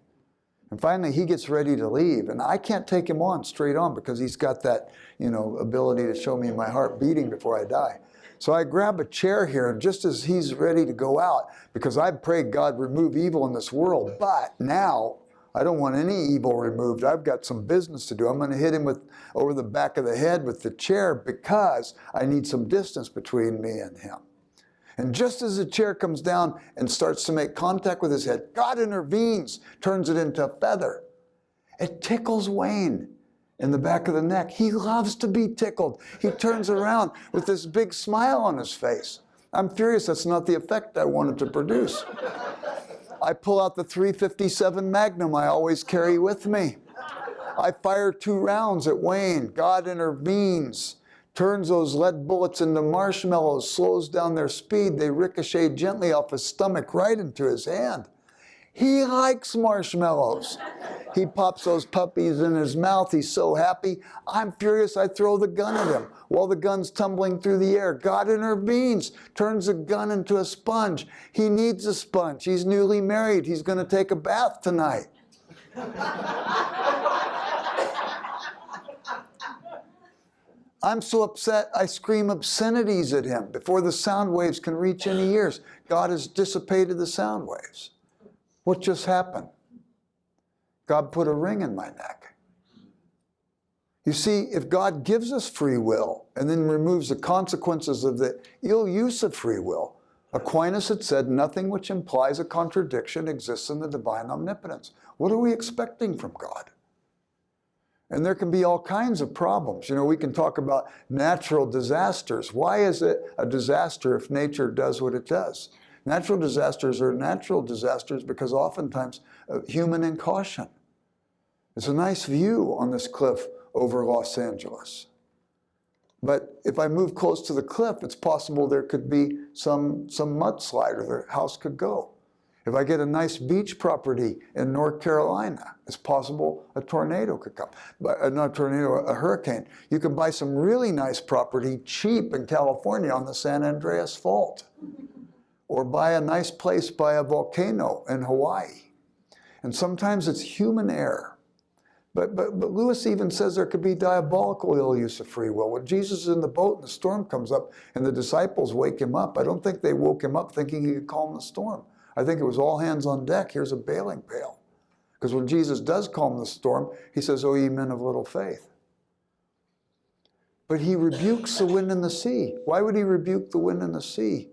And finally he gets ready to leave. And I can't take him on straight on because he's got that, ability to show me my heart beating before I die. So I grab a chair here, and just as he's ready to go out, because I prayed God remove evil in this world, but now I don't want any evil removed. I've got some business to do. I'm going to hit him over the back of the head with the chair because I need some distance between me and him. And just as the chair comes down and starts to make contact with his head, God intervenes, turns it into a feather. It tickles Wayne in the back of the neck. He loves to be tickled. He turns around with this big smile on his face. I'm furious that's not the effect I wanted to produce. I pull out the .357 Magnum I always carry with me. I fire 2 rounds at Wayne. God intervenes, turns those lead bullets into marshmallows, slows down their speed. They ricochet gently off his stomach right into his hand. He likes marshmallows. He pops those puppies in his mouth. He's so happy. I'm furious. I throw the gun at him. While the gun's tumbling through the air, God intervenes, turns the gun into a sponge. He needs a sponge. He's newly married. He's going to take a bath tonight. I'm so upset, I scream obscenities at him before the sound waves can reach any ears. God has dissipated the sound waves. What just happened? God put a ring in my neck. You see, if God gives us free will and then removes the consequences of the ill use of free will, Aquinas had said nothing which implies a contradiction exists in the divine omnipotence. What are we expecting from God? And there can be all kinds of problems. You know, we can talk about natural disasters. Why is it a disaster if nature does what it does? Natural disasters are natural disasters because oftentimes human incaution. It's a nice view on this cliff over Los Angeles. But if I move close to the cliff, it's possible there could be some mudslide or the house could go. If I get a nice beach property in North Carolina, it's possible a tornado could come. Not a tornado, a hurricane. You can buy some really nice property cheap in California on the San Andreas Fault. Or buy a nice place by a volcano in Hawaii. And sometimes it's human error. But Lewis even says there could be diabolical ill use of free will. When Jesus is in the boat and the storm comes up and the disciples wake him up, I don't think they woke him up thinking he could calm the storm. I think it was all hands on deck. Here's a bailing pail. Because when Jesus does calm the storm, he says, "O ye men of little faith." But he rebukes the wind and the sea. Why would he rebuke the wind and the sea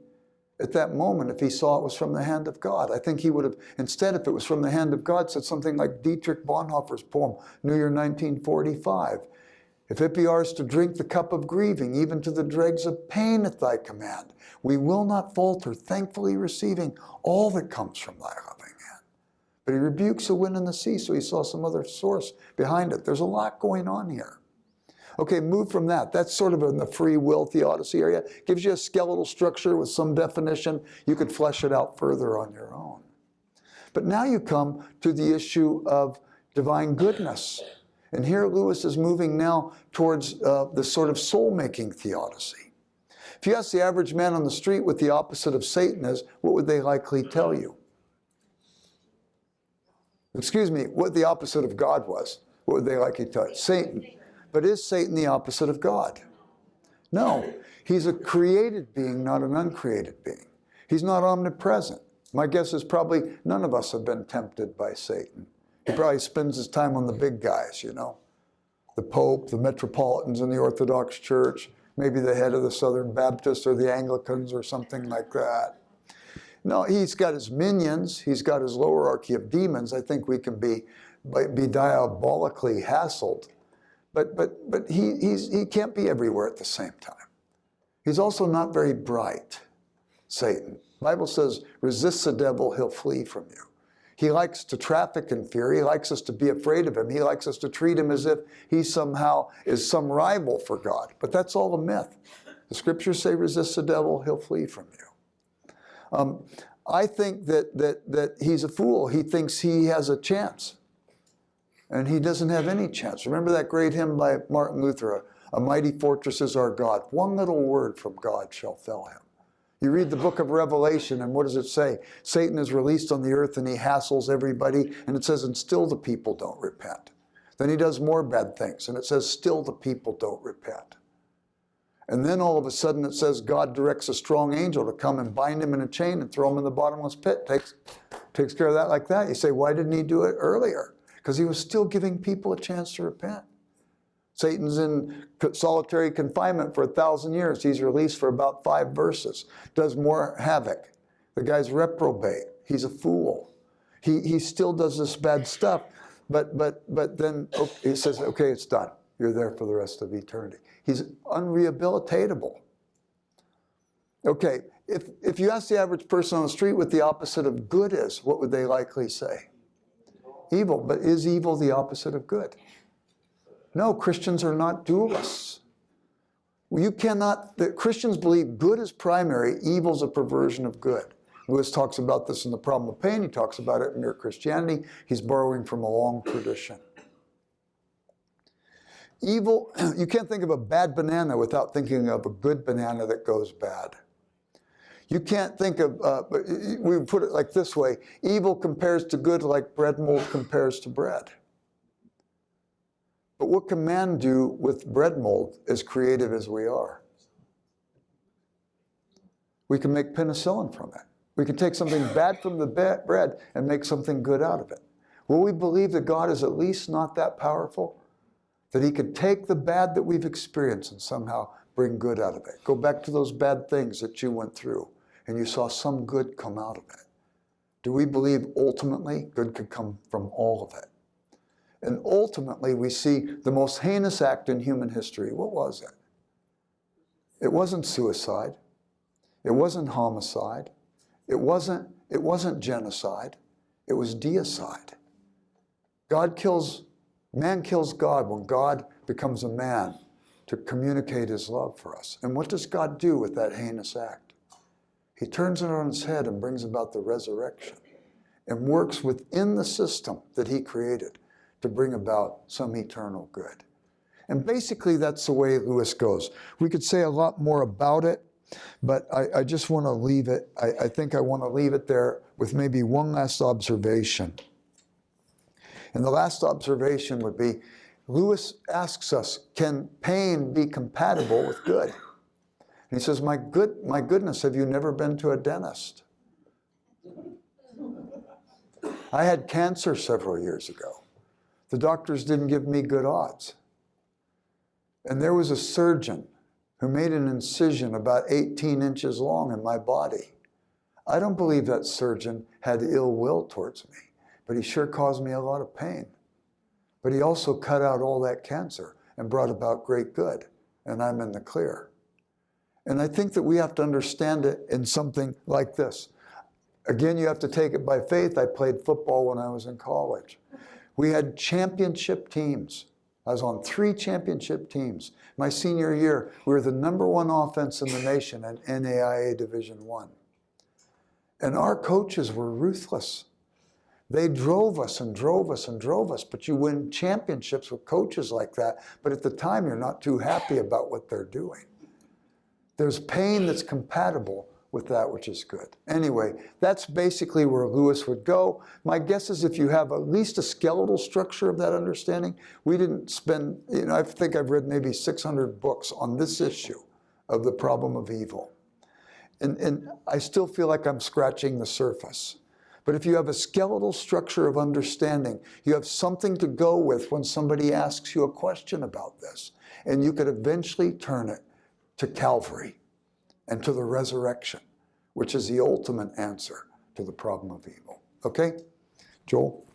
at that moment if he saw it was from the hand of God? I think he would have, instead, if it was from the hand of God, said something like Dietrich Bonhoeffer's poem, New Year 1945. If it be ours to drink the cup of grieving, even to the dregs of pain at thy command, we will not falter, thankfully receiving all that comes from thy loving hand. But he rebukes the wind and the sea, so he saw some other source behind it. There's a lot going on here. Okay, move from that. That's sort of in the free will theodicy area. Gives you a skeletal structure with some definition. You could flesh it out further on your own. But now you come to the issue of divine goodness. And here Lewis is moving now towards the sort of soul-making theodicy. If you ask the average man on the street what the opposite of Satan is, what would they likely tell you? Excuse me, what the opposite of God was. What would they likely tell you? Satan. But is Satan the opposite of God? No. He's a created being, not an uncreated being. He's not omnipresent. My guess is probably none of us have been tempted by Satan. He probably spends his time on the big guys, you know. The Pope, the Metropolitans in the Orthodox Church, maybe the head of the Southern Baptists or the Anglicans or something like that. No, he's got his minions. He's got his hierarchy of demons. I think we can be diabolically hassled. But he can't be everywhere at the same time. He's also not very bright, Satan. The Bible says, resist the devil, he'll flee from you. He likes to traffic in fear. He likes us to be afraid of him. He likes us to treat him as if he somehow is some rival for God. But that's all a myth. The scriptures say, resist the devil, he'll flee from you. I think that he's a fool. He thinks he has a chance. And he doesn't have any chance. Remember that great hymn by Martin Luther, "A mighty fortress is our God. One little word from God shall fell him." You read the book of Revelation, and what does it say? Satan is released on the earth, and he hassles everybody, and it says, and still the people don't repent. Then he does more bad things, and it says, still the people don't repent. And then all of a sudden it says God directs a strong angel to come and bind him in a chain and throw him in the bottomless pit. Takes care of that like that. You say, why didn't he do it earlier? Because he was still giving people a chance to repent. Satan's in solitary confinement for 1,000 years. He's released for about 5 verses. Does more havoc. The guy's reprobate. He's a fool. He still does this bad stuff. But then he says, okay, it's done. You're there for the rest of eternity. He's unrehabilitatable. Okay, if you ask the average person on the street what the opposite of good is, what would they likely say? Evil. But is evil the opposite of good? No, Christians are not dualists. The Christians believe good is primary, evil is a perversion of good. Lewis talks about this in The Problem of Pain. He talks about it in Mere Christianity. He's borrowing from a long tradition. Evil, you can't think of a bad banana without thinking of a good banana that goes bad. You can't think of, we put it like this way, evil compares to good like bread mold compares to bread. But what can man do with bread mold, as creative as we are? We can make penicillin from it. We can take something bad from the bread and make something good out of it. Will we believe that God is at least not that powerful? That he could take the bad that we've experienced and somehow bring good out of it. Go back to those bad things that you went through and you saw some good come out of it. Do we believe ultimately good could come from all of it? And ultimately we see the most heinous act in human history. What was it? It wasn't suicide. It wasn't homicide. It wasn't genocide. It was deicide. Man kills God when God becomes a man to communicate his love for us. And what does God do with that heinous act? He turns it on its head and brings about the resurrection and works within the system that he created to bring about some eternal good. And basically that's the way Lewis goes. We could say a lot more about it, but I just want to leave it. I think I want to leave it there with maybe one last observation. And the last observation would be, Lewis asks us, can pain be compatible with good? And he says, my goodness, have you never been to a dentist? I had cancer several years ago. The doctors didn't give me good odds. And there was a surgeon who made an incision about 18 inches long in my body. I don't believe that surgeon had ill will towards me, but he sure caused me a lot of pain. But he also cut out all that cancer and brought about great good, and I'm in the clear. And I think that we have to understand it in something like this. Again, you have to take it by faith. I played football when I was in college. We had championship teams. I was on 3 championship teams. My senior year, we were the #1 offense in the nation in NAIA Division I. And our coaches were ruthless. They drove us and drove us and drove us, but you win championships with coaches like that, but at the time you're not too happy about what they're doing. There's pain that's compatible with that which is good. Anyway, that's basically where Lewis would go. My guess is if you have at least a skeletal structure of that understanding, we didn't spend, I think I've read maybe 600 books on this issue of the problem of evil. And I still feel like I'm scratching the surface. But if you have a skeletal structure of understanding, you have something to go with when somebody asks you a question about this. And you could eventually turn it to Calvary and to the resurrection, which is the ultimate answer to the problem of evil. Okay? Joel?